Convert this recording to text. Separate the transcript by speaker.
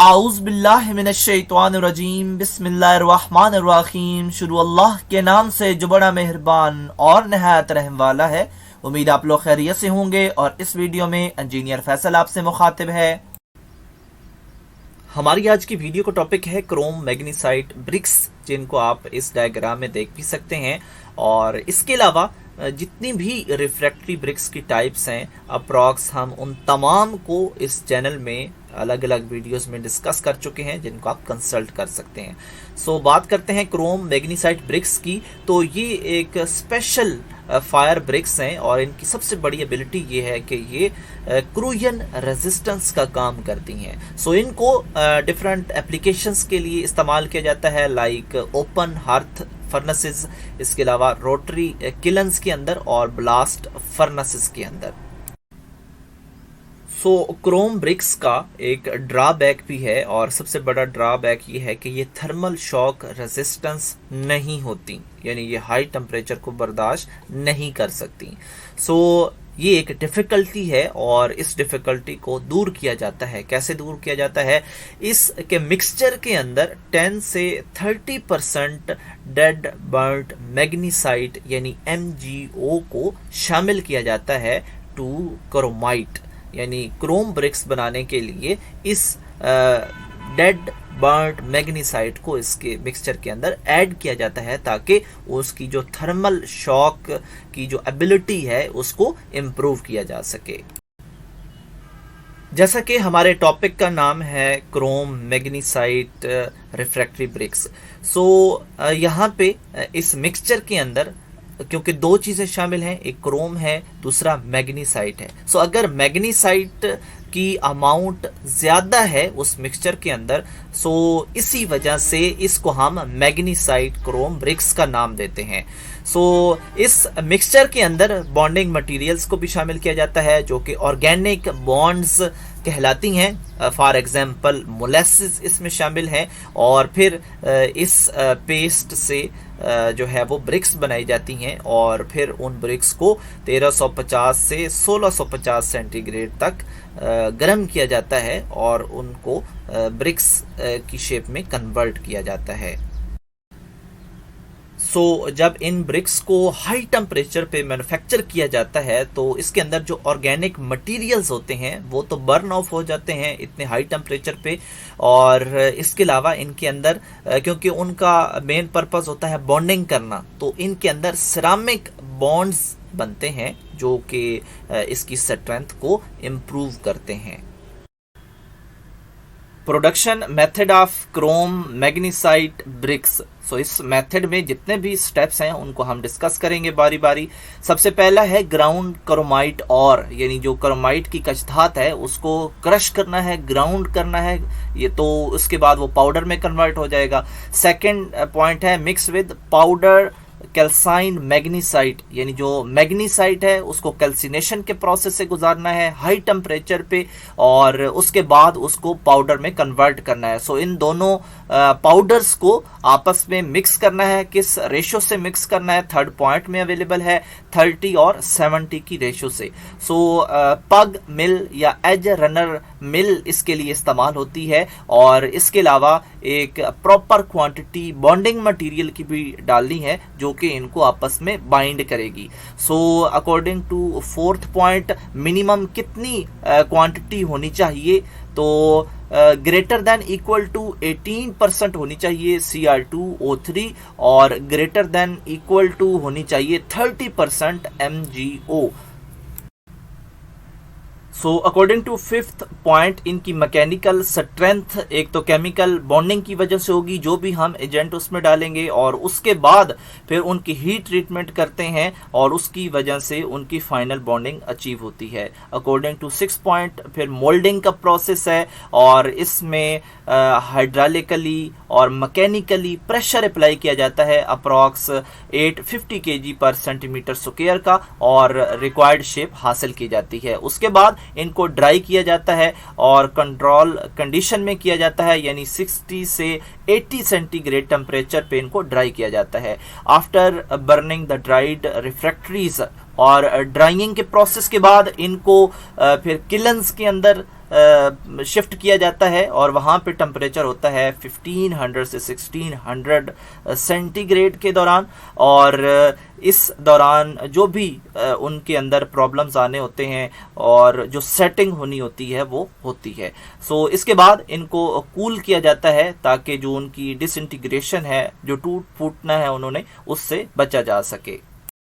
Speaker 1: आऊज़ बिल्लाहि मिनश्शैतानिर्रजीम बिस्मिल्लाहिर्रहमानिर्रहीम। शुरू अल्लाह के नाम से जो बड़ा मेहरबान और नहायत रहम वाला है। उम्मीद आप लोग खैरियत से होंगे और इस वीडियो में इंजीनियर फैसल आपसे मुखातिब है। हमारी आज की वीडियो का टॉपिक है क्रोम मैग्नीसाइट ब्रिक्स, जिनको आप इस डायग्राम में देख भी सकते हैं। और इसके अलावा जितनी भी रिफ्रैक्टरी ब्रिक्स की टाइप्स हैं अप्रॉक्स हम उन तमाम को इस चैनल में अलग अलग वीडियोस में डिस्कस कर चुके हैं, जिनको आप कंसल्ट कर सकते हैं। सो बात करते हैं क्रोम मैग्नीसाइट ब्रिक्स की। तो ये एक स्पेशल फायर ब्रिक्स हैं और इनकी सबसे बड़ी एबिलिटी ये है कि ये क्रूजन रेजिस्टेंस का काम करती हैं। सो इनको डिफरेंट एप्लीकेशंस के लिए इस्तेमाल किया जाता है, लाइक ओपन हर्थ फर्नेसेस, इसके अलावा रोटरी किलन्स के अंदर और ब्लास्ट फर्नेसेस के अंदर। सो क्रोम ब्रिक्स का एक ड्रॉबैक भी है और सबसे बड़ा ड्रॉबैक ये है कि ये थर्मल शॉक रेजिस्टेंस नहीं होती, यानी ये हाई टेम्परेचर को बर्दाश्त नहीं कर सकती। सो ये एक डिफ़िकल्टी है और इस डिफ़िकल्टी को दूर किया जाता है। कैसे दूर किया जाता है? इसके मिक्सचर के अंदर 10 से 30% डेड बर्न्ड मैग्नीसाइट यानी MgO को शामिल किया जाता है टू क्रोमाइट, यानी क्रोम ब्रिक्स बनाने के लिए इस डेड बर्न्ड मैग्नीसाइट को इसके मिक्सचर के अंदर ऐड किया जाता है, ताकि उसकी जो थर्मल शॉक की जो एबिलिटी है उसको इम्प्रूव किया जा सके। जैसा कि हमारे टॉपिक का नाम है क्रोम मैग्नीसाइट रिफ्रैक्टरी ब्रिक्स। सो यहाँ पे इस मिक्सचर के अंदर क्योंकि दो चीज़ें शामिल हैं, एक क्रोम है, दूसरा मैग्नीसाइट है। सो अगर मैग्नीसाइट की अमाउंट ज़्यादा है उस मिक्सचर के अंदर, सो इसी वजह से इसको हम मैग्नीसाइट क्रोम ब्रिक्स का नाम देते हैं। सो इस मिक्सचर के अंदर बॉन्डिंग मटेरियल्स को भी शामिल किया जाता है, जो कि ऑर्गेनिक बॉन्ड्स कहलाती हैं। फॉर एग्जांपल मोलेसिस इसमें शामिल हैं और फिर इस पेस्ट से जो है वो ब्रिक्स बनाई जाती हैं और फिर उन ब्रिक्स को 1350 से 1650 सेंटीग्रेड तक गर्म किया जाता है और उनको ब्रिक्स की शेप में कन्वर्ट किया जाता है। सो जब इन ब्रिक्स को हाई टेम्परेचर पे मैन्युफैक्चर किया जाता है तो इसके अंदर जो ऑर्गेनिक मटेरियल्स होते हैं वो तो बर्न ऑफ हो जाते हैं इतने हाई टेम्परेचर पे। और इसके अलावा इनके अंदर क्योंकि उनका मेन पर्पस होता है बॉन्डिंग करना, तो इनके अंदर सिरामिक बॉन्ड्स बनते हैं जो कि इसकी स्ट्रेंथ को इम्प्रूव करते हैं। Production method of chrome magnesite bricks. So इस मेथड में जितने भी स्टेप्स हैं उनको हम डिस्कस करेंगे बारी बारी। सबसे पहला है ग्राउंड क्रोमाइट और, यानी जो क्रोमाइट की कचधात है उसको क्रश करना है, ग्राउंड करना है, ये तो उसके बाद वो पाउडर में कन्वर्ट हो जाएगा। सेकंड पॉइंट है मिक्स विद पाउडर कैल्साइन मैग्नीसाइट, यानी जो मैग्नीसाइट है उसको कैल्सिनेशन के प्रोसेस से गुजारना है हाई टेम्परेचर पे और उसके बाद उसको पाउडर में कन्वर्ट करना है। सो इन दोनों पाउडर्स को आपस में मिक्स करना है। किस रेशो से मिक्स करना है? थर्ड पॉइंट में अवेलेबल है 30 और 70 की रेशो से। सो पग मिल या एज रनर मिल इसके लिए इस्तेमाल होती है और इसके अलावा एक प्रॉपर क्वांटिटी बॉन्डिंग मटेरियल की भी डालनी है जो कि इनको आपस में बाइंड करेगी। So according to fourth point minimum कितनी क्वांटिटी होनी चाहिए? तो ग्रेटर देन इक्वल टू 18% होनी चाहिए Cr2O3 और ग्रेटर देन इक्वल टू होनी चाहिए 30% MgO। So according to fifth point इनकी मैकेनिकल स्ट्रेंथ एक तो केमिकल बॉन्डिंग की वजह से होगी, जो भी हम एजेंट उसमें डालेंगे, और उसके बाद फिर उनकी हीट ट्रीटमेंट करते हैं और उसकी वजह से उनकी फाइनल बॉन्डिंग अचीव होती है। अकॉर्डिंग टू 6 पॉइंट फिर मोल्डिंग का प्रोसेस है और इसमें हाइड्रोलिकली और मैकेनिकली प्रेशर अप्लाई किया जाता है अप्रॉक्स 850 kg पर सेंटीमीटर स्क्वायर का और रिक्वायर्ड शेप हासिल की जाती है। उसके बाद इनको ड्राई किया जाता है और कंट्रोल कंडीशन में किया जाता है, यानी 60 से 80 सेंटीग्रेड टेम्परेचर पे इनको ड्राई किया जाता है। After burning the dried refractories और ड्राइंग के प्रोसेस के बाद इनको फिर किलन्स के अंदर शिफ्ट किया जाता है और वहाँ पे टेम्परेचर होता है 1500 से 1600 सेंटीग्रेड के दौरान। और इस दौरान जो भी उनके अंदर प्रॉब्लम्स आने होते हैं और जो सेटिंग होनी होती है वो होती है। सो इसके बाद इनको कूल किया जाता है ताकि जो उनकी डिसइंटीग्रेशन है, जो टूट फूटना है उन्होंने, उससे बचा जा सके।